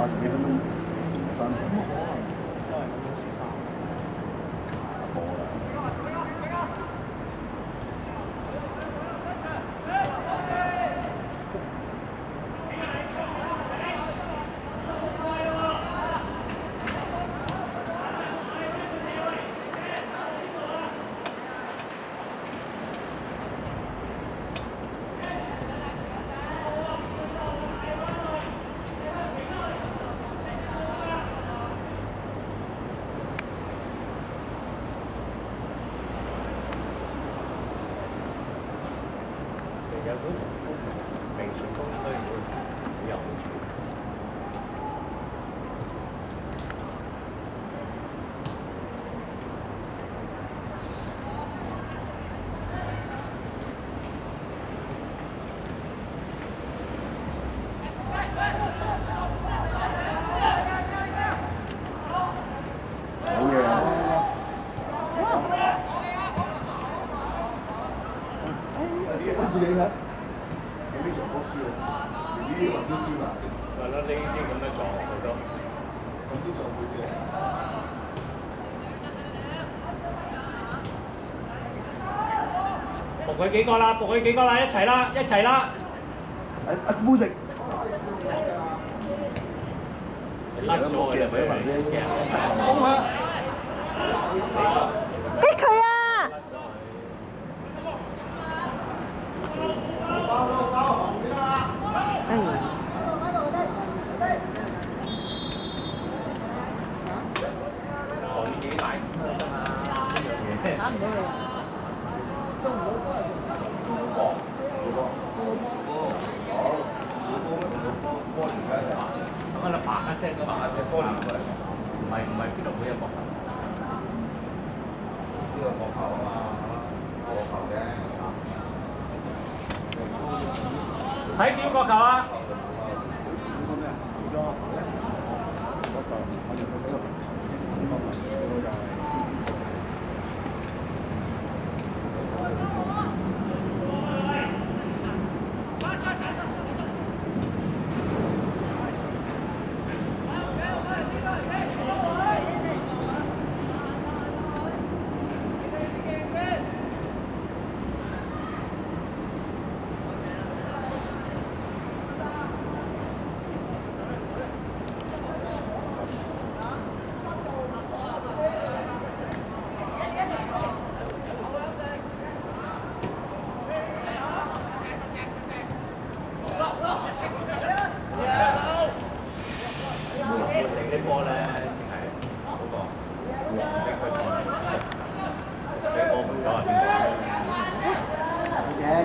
10幾分鐘翻。冇啦。有種成功，未成功應該會有好處。好嘢啊！自己嘅，有啲場波輸啊，呢啲運都輸埋。係咯，呢啲咁嘅撞好多，咁啲場會嘅。仆佢幾個啦，仆佢幾個啦，一齊啦，一齊啦！阿夫食。甩咗佢啦，俾佢。幫佢。逼佢啊！哎呀！我呢幾大啫嘛，呢樣嘢。打唔到佢，中唔到波就中到波，波連在一齊，咁啊，啪一聲咁，打隻波連過嚟，唔係邊度會有膊頭？呢個膊頭啊嘛，膊頭嘅。睇點膊頭啊？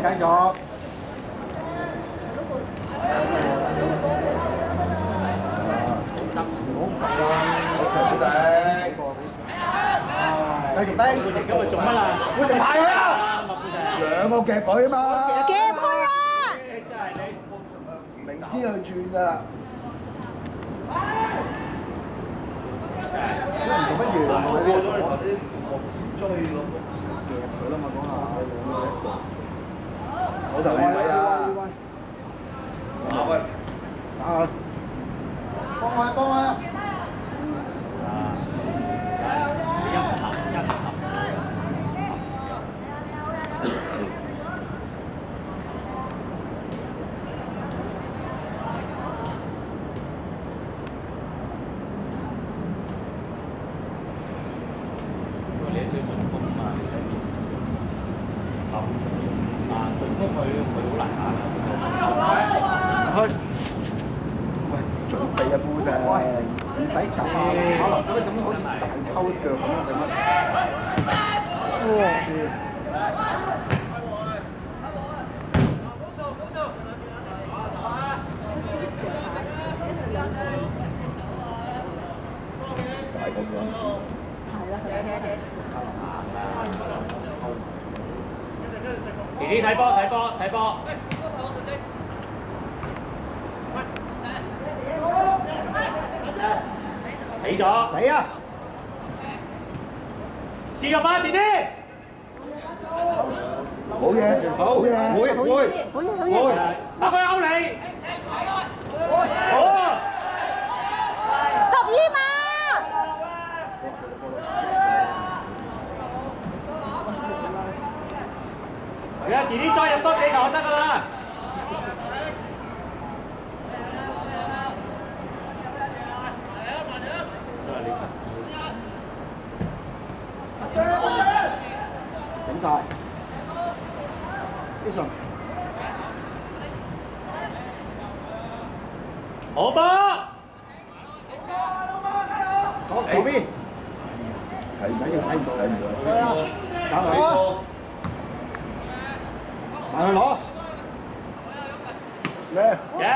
繼續。繼續逼。今日做乜啊？會食埋佢啊！兩個夾佢啊嘛。夾佢啊！真係你明知佢轉㗎啦。做乜嘢？過咗你頭先追咁。夾佢啦嘛，講下兩個一個。好頭呢位啊！打佢，打佢，幫佢，幫佢。喂，準備啊，富城，唔使走啊，可能做咩咁好似大抽腳咁樣做乜？大咁樣子。係啦，係啦，弟弟睇波睇波睇波。起咗，嚟啊！試入吧，弟弟。好嘢，好嘢，會，好嘢，好嘢！得佢勾你。好啊！好波！左邊，睇唔緊要，睇唔到，睇唔到。走佢，埋去攞。咩？一！哎呀！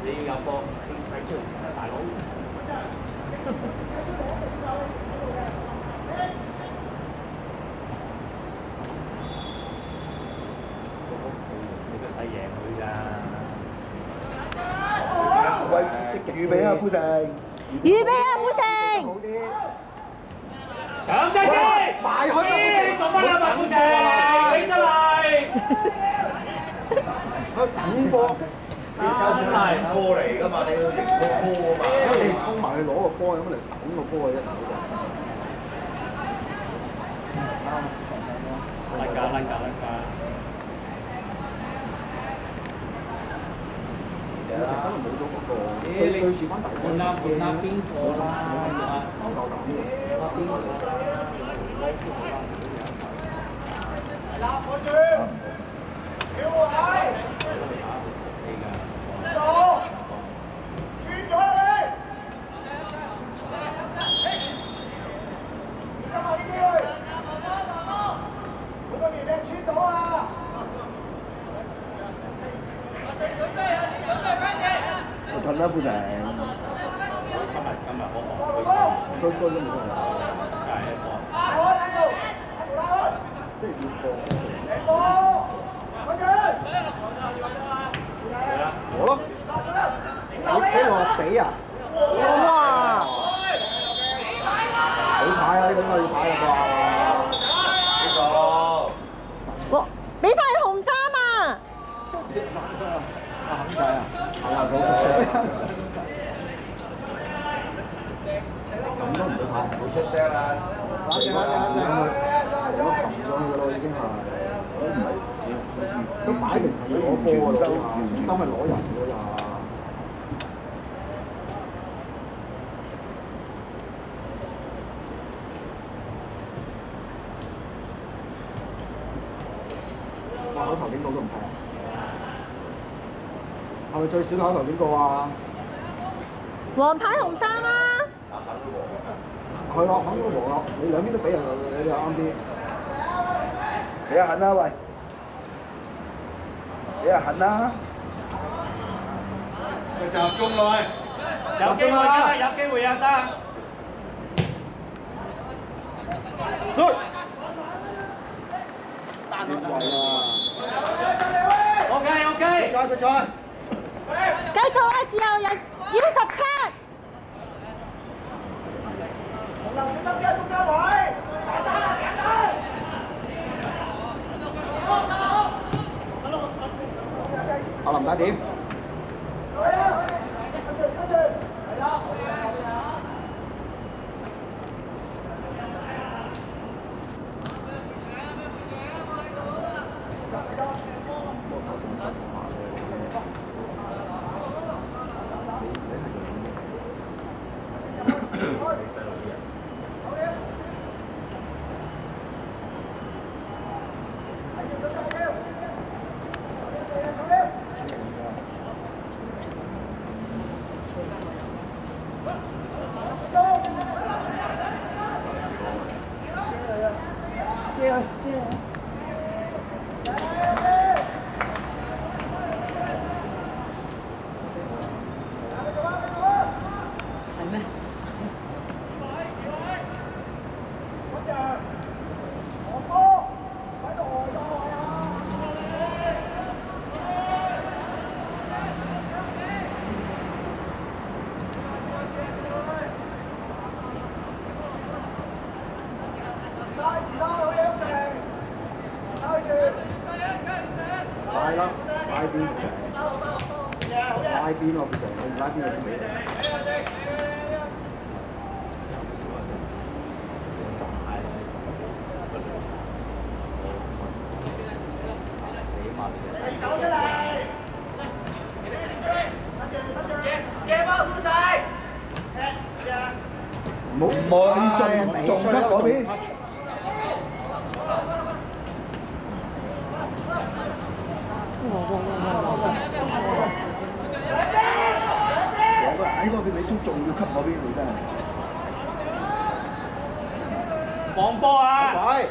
你要有波，你使出嚟先啦，大佬。你個細贏佢㗎。喂，預備啊，富城。預備啊，富城！好啲。搶雞先！埋去啊，做乜啊，富城？你真係。佢等波。真係波嚟㗎嘛，你要贏個波啊嘛。因為你衝埋去攞個波，有乜嚟等個波嘅啫？甩㗎。可能冇咗嗰個，你對住班大軍換邊個啦？收夠膽嘅。我趁啦，富城。今日好佢都冇可能。真係一個。即係要過。我咯。你落地啊！哇！好牌啊！呢個應該要牌啦啩？呢個。哇！俾塊紅衫啊！阿肯仔啊！係啊，佢好出聲。咁都唔會拍，唔會出聲啦。死啦！我擒上去㗎咯，已經係。都擺明係攞波㗎啦，中心係攞人㗎啦。哇！口頭警告都唔齊啊！係咪最少口頭警告啊？黃牌紅衫啦！係咯，肯都黃咯，你兩邊都俾人，你就啱啲。俾阿肯啦，喂！俾阿肯啦！咪集中啦，喂！有機會啊！有機會啊！得。出！單位啊 OK。再！繼續啊！自由人 U17。阿林打點？快啦，拉邊拉邊咯，成你唔拉邊就唔俾你。走出嚟！借波富晒！唔好仲得嗰邊。哇！仲要吸嗰邊你真係。放波啊！快！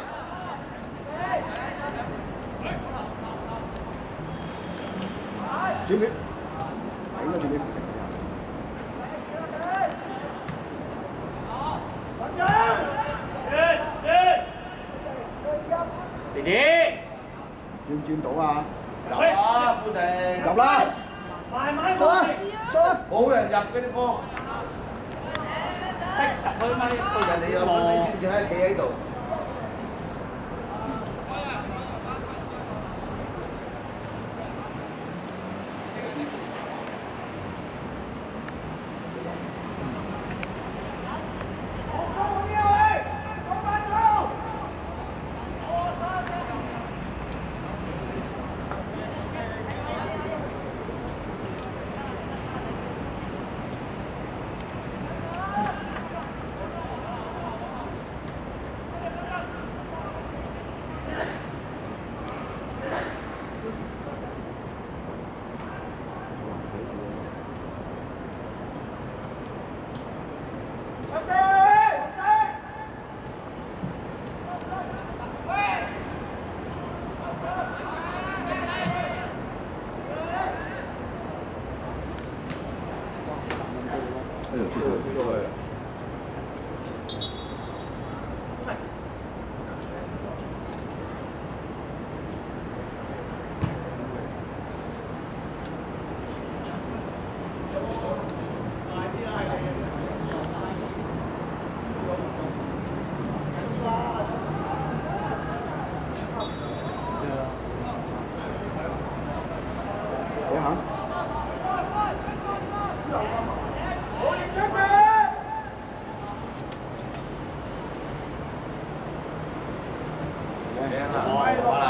轉邊，應該轉邊扶成嘅。弟弟，轉到啊！入啦，富城！入啦！慢慢做啊！做啊！冇人入嗰啲波。逼入去嘛！人哋有分你先至喺企喺度。喺度出去。你行。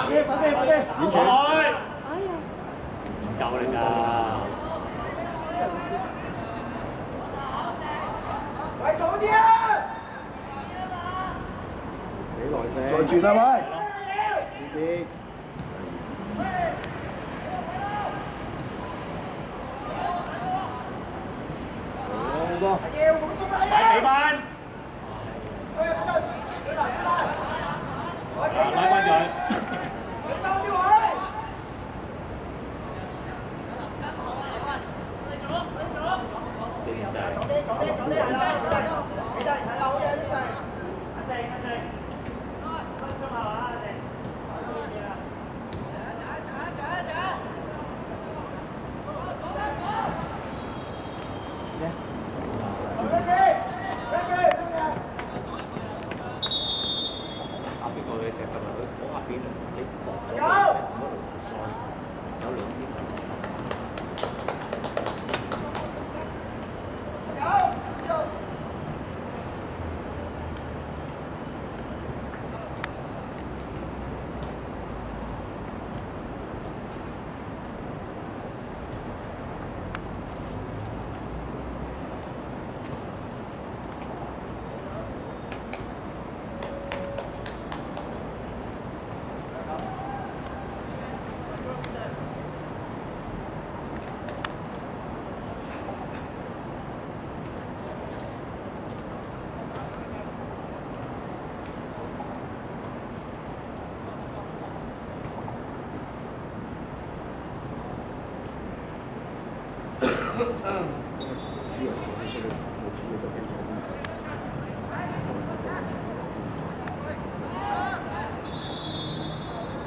遠處，夠力㗎！喂，坐啲啊！幾耐先？再轉啊喂！轉邊？好多。快幾班？拉翻佢。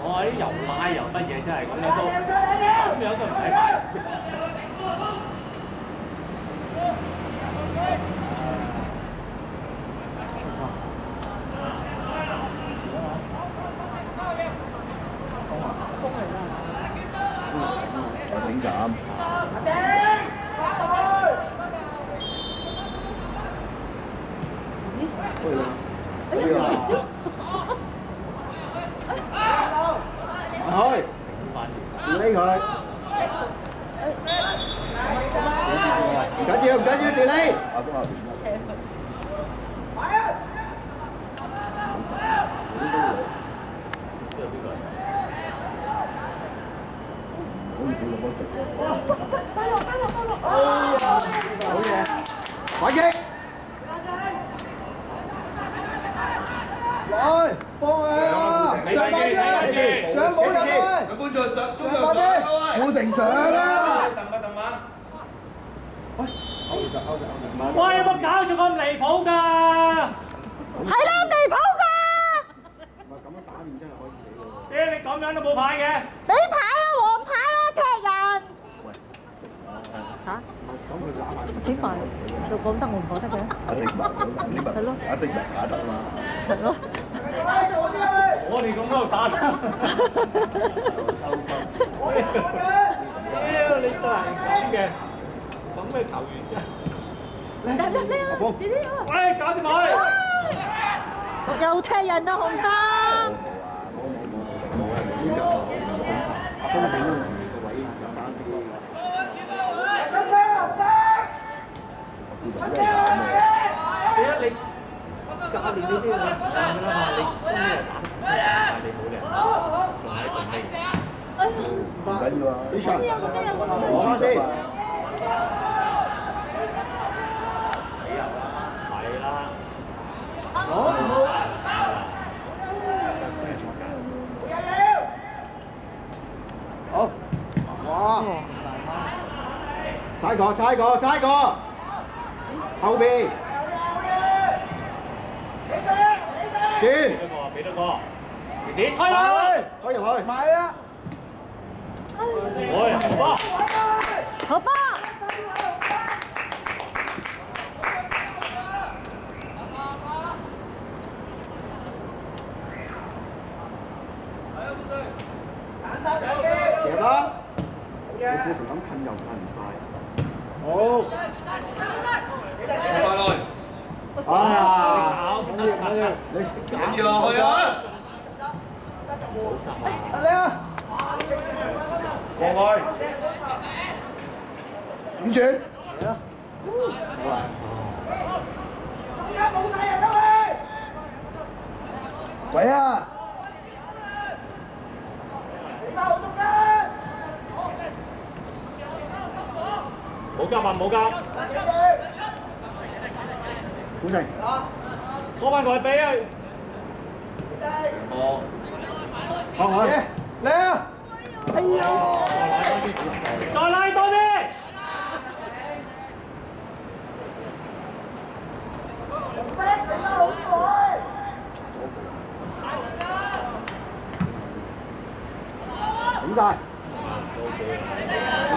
我啲又拉又乜嘢真係咁樣都唔使。我整斬。對啦。對啦。去，調呢佢。唔緊要，唔緊要，調呢。阿峰阿邊啦。好嘢！反擊！來，幫佢啊！上快啲，上冇人啊！有觀眾上，上快啲，富城上啊！等下。喂，有冇搞錯咁離譜㗎？係啦，離譜㗎！唔係咁樣打面真係可以俾喎。你咁樣都冇牌嘅？俾牌啊，黃牌啊，踢人！喂，嚇？咁佢打埋點埋？就講得我唔講得嘅。一定白佢，係咯，一定白打得嘛。係咯。我哋咁都打得。屌你真係咁嘅，咁嘅球員啫。喂，搞掂佢！又踢人啊，紅衫！真係俾嗰陣時個位有爭啲。第一你教練呢啲啦，但係啦嘛，你都係打，但係你冇理由仲喺度咩？唔緊要啊，呢場攞翻先。係啦。好，哇！踩過，後邊，轉，俾多個，你推啦，推入去，買啊！喂，好波，好波！贏啦！你富城咁近又近唔晒。好。快來，啊！緊要，你緊要啊，去啊！你啊！過去，遠轉。嚟啦！好啊！鬼啊！冇夾啊，冇夾，富城，拖翻過去俾佢，哦，放開，嚟啊！哎呀！再拉多啲，頂晒！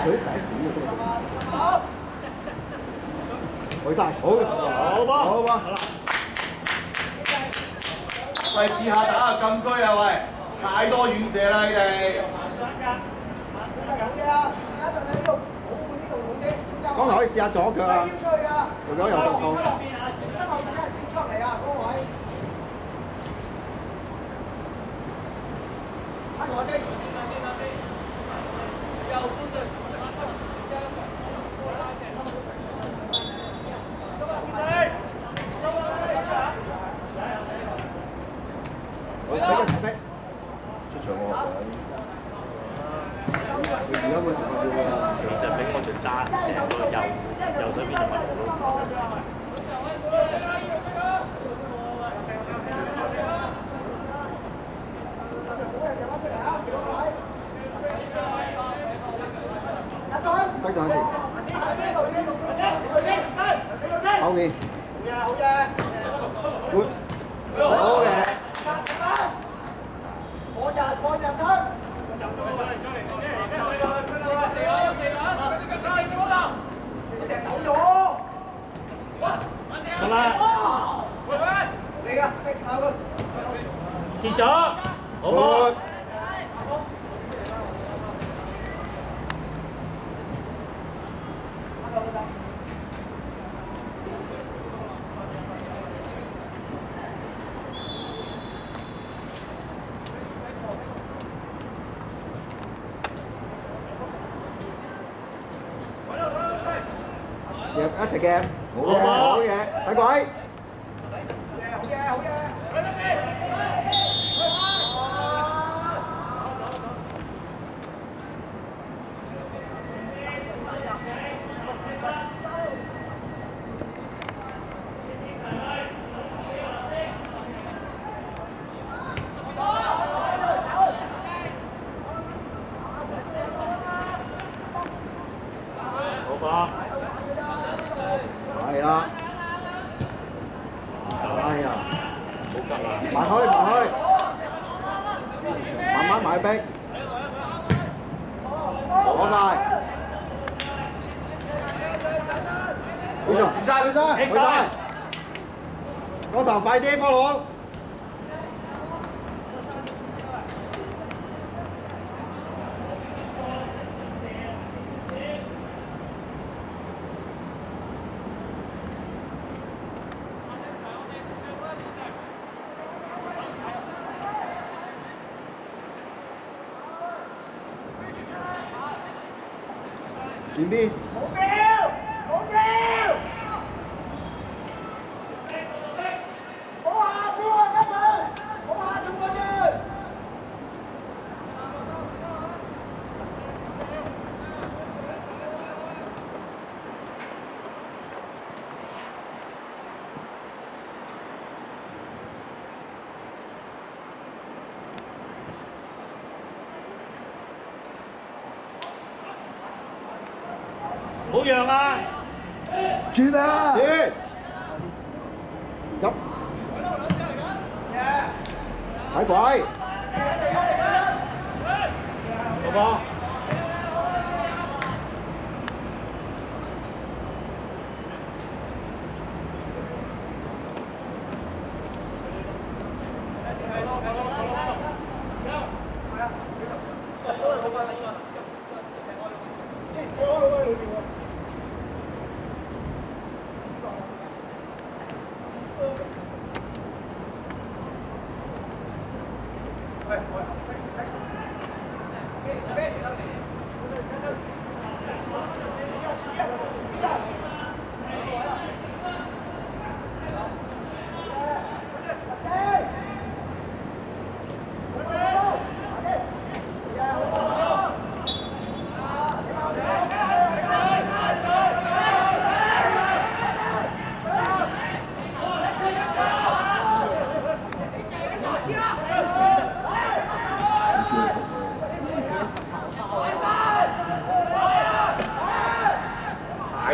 佢第一點嘅都係。去晒，好嘅，好波，好波。喂，試下打下禁區啊！喂，太多遠射啦你哋。剛才可以試下左腳啊，右腳又得到。俾個齊飛，出場喎佢而家咪要啊！其實俾我哋揸成個右手邊就揾唔到。低咗一條，後面，好嘅。好啦，截咗，好波。夾一齊夾，好嘅，好嘅，睇鬼。個。係啦。哎呀！好急啊！埋去，慢慢埋逼，攞晒。去晒，嗰頭快啲，波佬。前邊。唔好讓啊！轉啊！轉。入。睇鬼。老婆。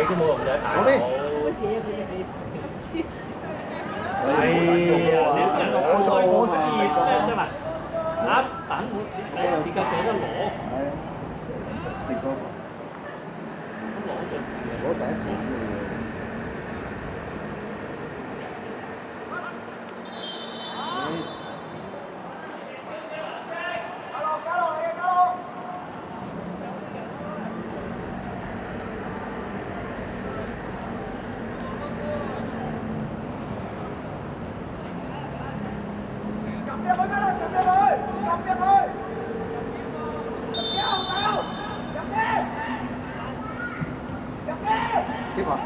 都冇用嘅，大佬。乜嘢佢哋係黐係啊，你我食嘢咩出嚟？啊，等我第一時間就得攞。係啊，跌嗰個。攞第一個。tiếp à?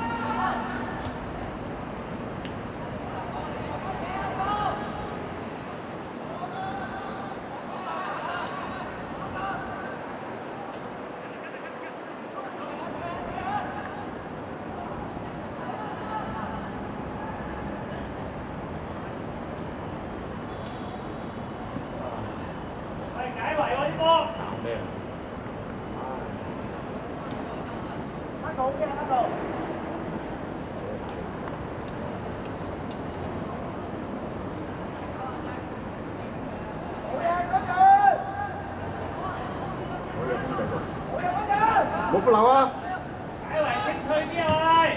Một cái lầu á. Cái này sinh thuê đi ơi.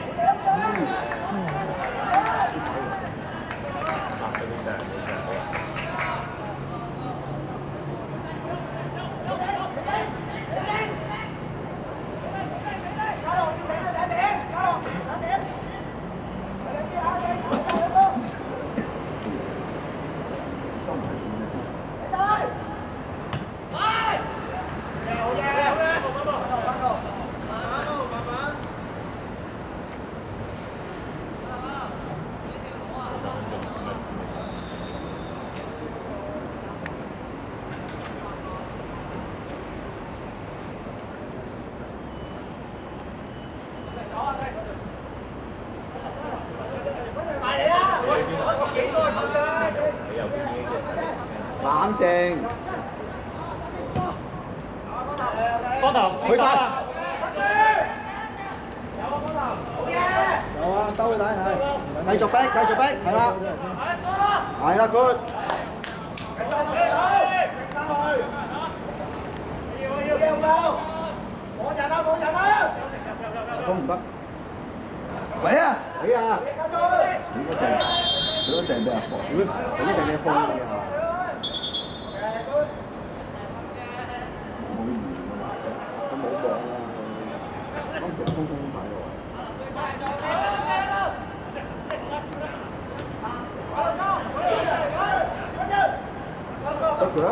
係啊，兜佢底係。繼續逼，繼續逼，係啦。係啦，good。風唔得。喂啊！喂啊！佢都掟俾阿房，佢都掟俾風嘅嚇。冇完全嘅壞啫，佢冇講啦。當時空晒喎。得佢啦。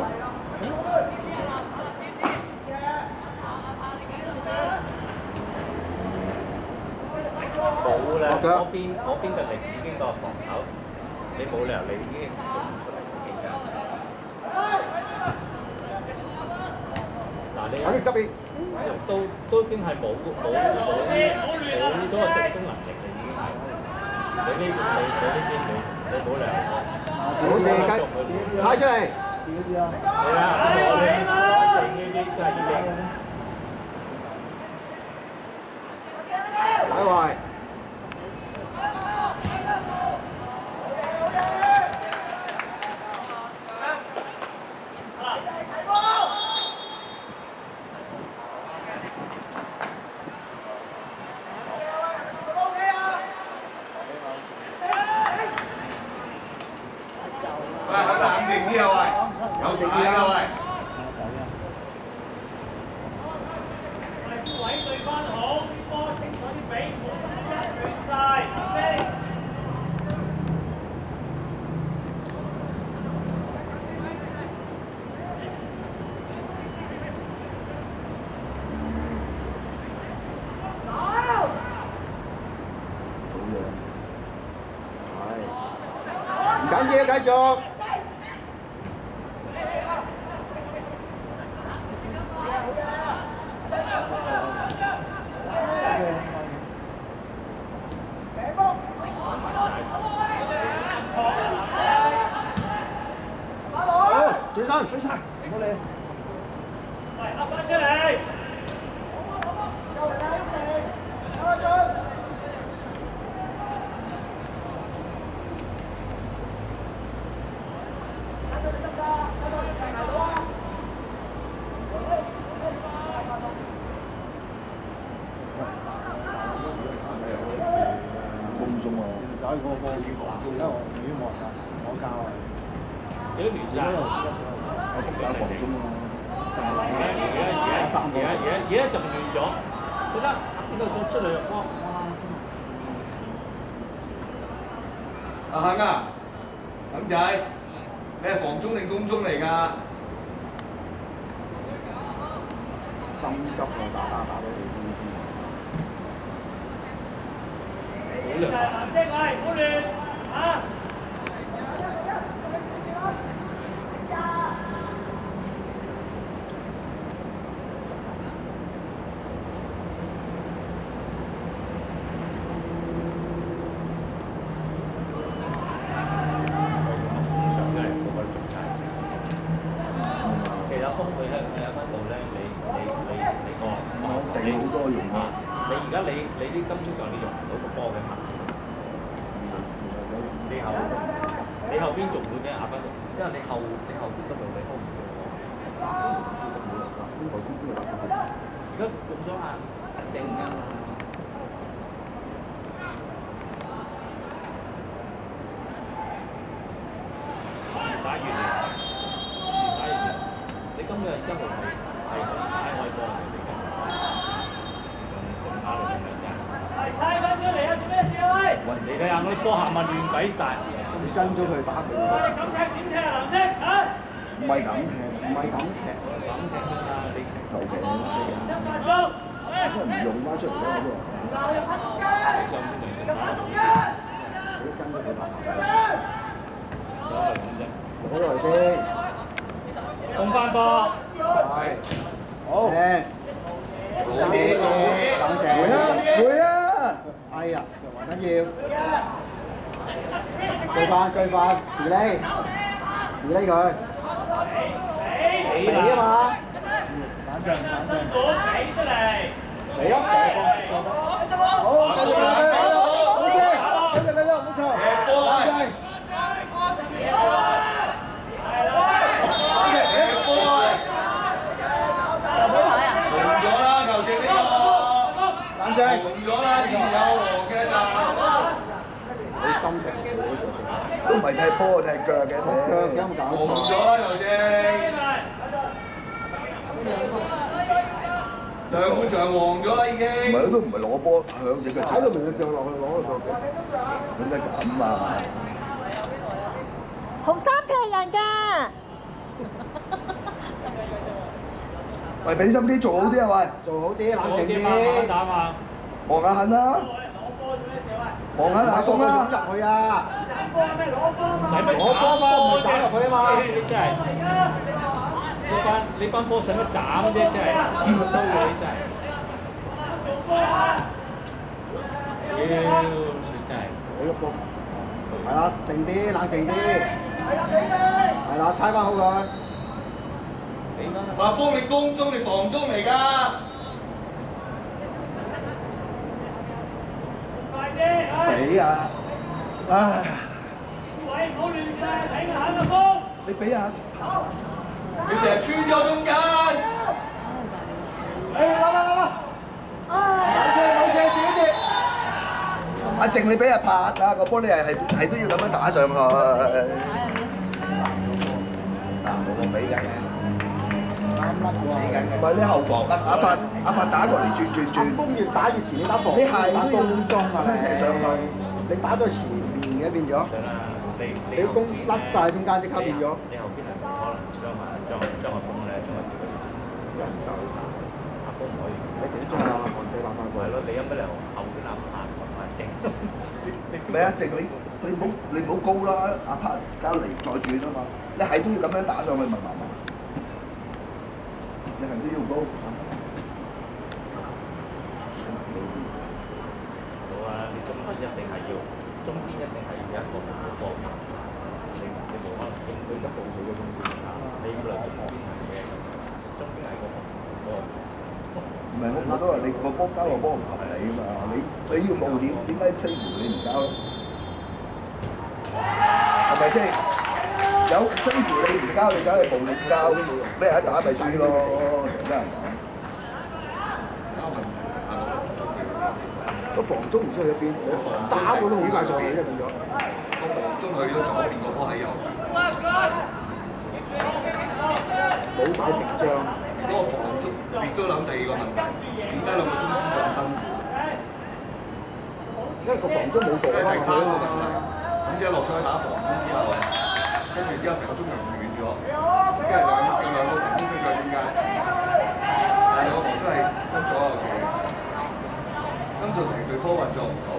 冇啦，嗰邊嘅力已經個防守，你冇理由你已經做唔出嚟嘅機會。嗱你執邊？都已經係冇咗個進攻能力啦，已經係。你呢邊你冇理由。冇事，踩出嚟。自己啲啦。係啊，我哋整呢啲真係已經。擺壞。喂，喺度冷靜啲啊喂，有靜啲啊喂。位對翻好，波清楚啲俾，唔好一亂晒，飛。唔緊要，繼續。轉身，俾晒，唔好理。喂，壓翻出嚟。公眾啊！搞個波，而家我已經冇人教，我教啊。幾多年咋？我打防中啊！而家就亂咗，覺得呢個出嚟哇真係。阿肯啊，肯仔，你係防中定攻中嚟㗎？心急啊！打到你好涼。藍色位，唔好亂嚇。地好多用啊！你而家你啲根本上你用唔到個波嘅嘛？你後邊仲會俾人壓翻到，因為你後邊嗰度你 hold 唔到我。而家用咗阿正啊嘛。打完嚟，你今日一路係猜開波嘅。猜翻出嚟啊！做咩事啊喂？喂，你睇下我啲波行物亂鬼晒，你跟咗佢打佢。咁踢點踢啊？藍色嚇？唔係咁踢，唔係咁踢。咁踢㗎嘛你。求其啦。都唔用翻出嚟啦，我都話。上邊嚟就打。你跟咗佢打。都係咁啫。攞落嚟先。送翻波。係。好。冷靜。會啊！會啊！哎呀，緊要。最快 delay 佢。嚟啊嘛！反正。俾出嚟。嚟咯！好，繼續。正。紅咗啦，之前有黃嘅就你心情都唔係踢波踢腳嘅，腳有冇搞錯？紅咗啦，又正。上半場黃咗啦已經。唔係都唔係攞波向隻腳踩到明隻腳落去攞個腳，點解咁啊？紅衫踢人㗎。喂，俾心機做好啲啊！喂，做好啲，冷靜啲，打嘛。望下痕啦，望下眼風啦，入去啊！使乜攞波嘛，唔係斬入去啊嘛！你真係你班波使乜斬啫？真係都你真係。妖，你真係。你個波係啦，定啲，冷靜啲，係啦，猜翻好佢。話鋒你攻中你防中嚟㗎。俾啊！唉，位唔好亂晒，睇下個風。你俾啊！你成日穿咗中間。誒，攞！冇射，自己跌。阿靜，你俾阿拍啊！個波你係都要咁樣打上去。嗱，冇我俾緊嘅。唔係你後防阿柏打過嚟轉，攻越打越前，你打防，你係都要中啊！你踢上去，你打咗前面嘅變咗，你攻甩晒中間即刻變咗。你後邊係可能將個風咧，將個調咗前，真係唔夠，阿風唔可以。你自己將阿韓仔攬翻過嚟。係咯，你有乜理由後邊阿柏同阿靜？唔係啊，靜你唔好高啦，阿柏交嚟再轉啊嘛，你係都要咁樣打上去密麻麻。你係都要高。好啊！你中邊一定係要，中邊一定係要一個波你冇可能中邊一步佢嘅中邊啊！你要嚟中邊係嘅，中邊係個波。唔係我都話你個波交個波唔合理啊嘛！你要冒險，點解西湖你唔交咧？係咪先？有西湖你唔交，你走去暴力交，咩一打咪輸咯，成家人講。個防中唔知去咗邊，三個都好快上去啫，變咗。個防中去咗左邊，個波喺右。冇擺敵將。嗰個防中亦都諗第二個問題，點解兩個中堅咁辛苦？因為個防中冇動呢係第三個問題。咁即係落咗去打防中之後，跟住之後成個中場亂咗，即係兩個防中飛咗中間，但係兩個防都係分咗右嘅，咁就成隊波運作唔到。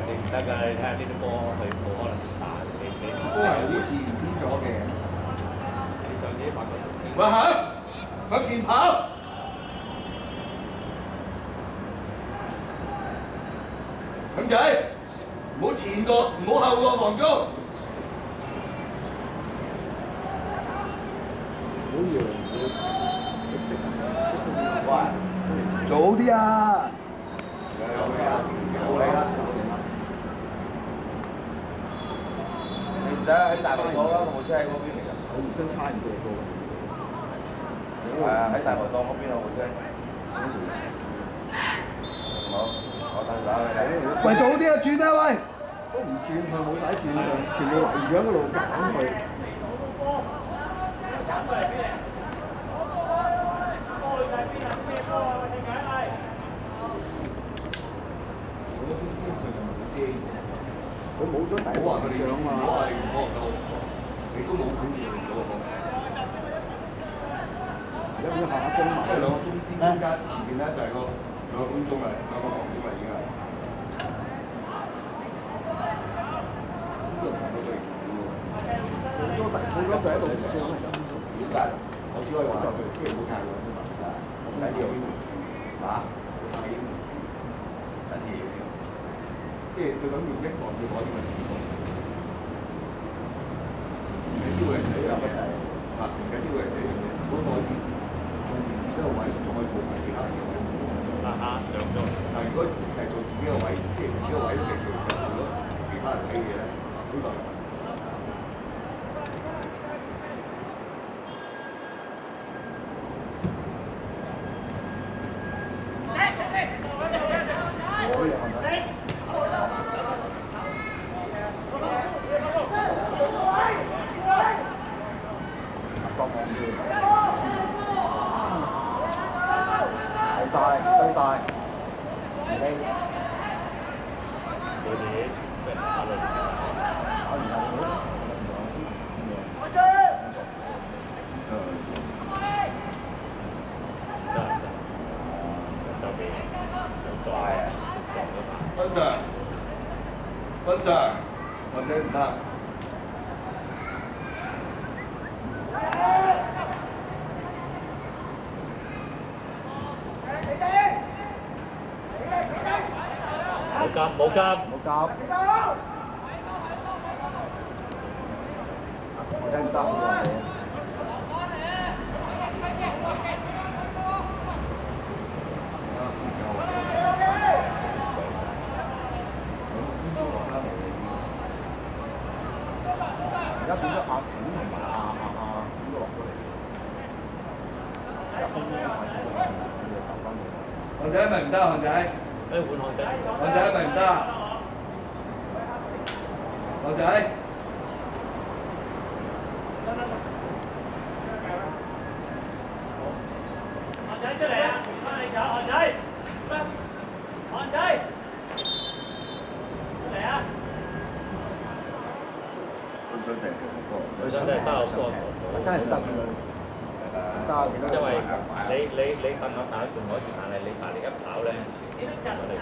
你唔得㗎，你睇下呢啲波佢冇可能打你波係好自然偏咗嘅。你上自己發覺。喂向前跑！強仔，唔好前個，唔好後個防中。喂，做好啲啊！有你啦。你唔使喺大排檔啦，我部車喺嗰邊嚟㗎。我唔相差唔多多。係啊，喺大排檔嗰邊我部車。好，我等打俾你。喂，做好啲啊，轉啊喂！都唔轉向，冇使轉向，全部圍住喺嗰度夾硬去。佢冇咗第一個獎嘛。我話你唔幫到，你都冇管住嗰個波。而家下下攻埋。因為兩個中間前面咧就係兩個攻中啊，兩個防中啊已經係。冇咗第一個獎係咁。點解？我只可以話佢即係冇介入啫嘛。我唔緊要。嚇？緊要。即係佢咁用一個要改變個情況。唔緊要嘅睇啊！唔緊要嘅睇樣嘢。如果我做完自己個位，仲可以做埋其他嘅位。上咗。但係如果淨係做自己個位，即係自己個位都未做，如果其他人睇嘅咧，呢個。晒，追晒，唔理。佢哋俾人打落嚟，打完就好。真係就俾有撞啊，撞咗嘛。分上，分上，或者唔得。冇急冇急，冇急。我真係唔得好啊！而家變咗阿田同埋阿邊個落咗嚟？阿峰咧，阿田佢哋投翻嚟。韓仔咪唔得，韓仔，誒換漢仔，韓仔咪唔得，韓仔。韓仔出嚟啊！翻嚟搞韓仔，韓仔出嚟啊！都想訂佢個佢真係得我哥，真係唔得㗎，唔得幾多？因為你等我打一段可以，但係你大力一跑咧，我哋。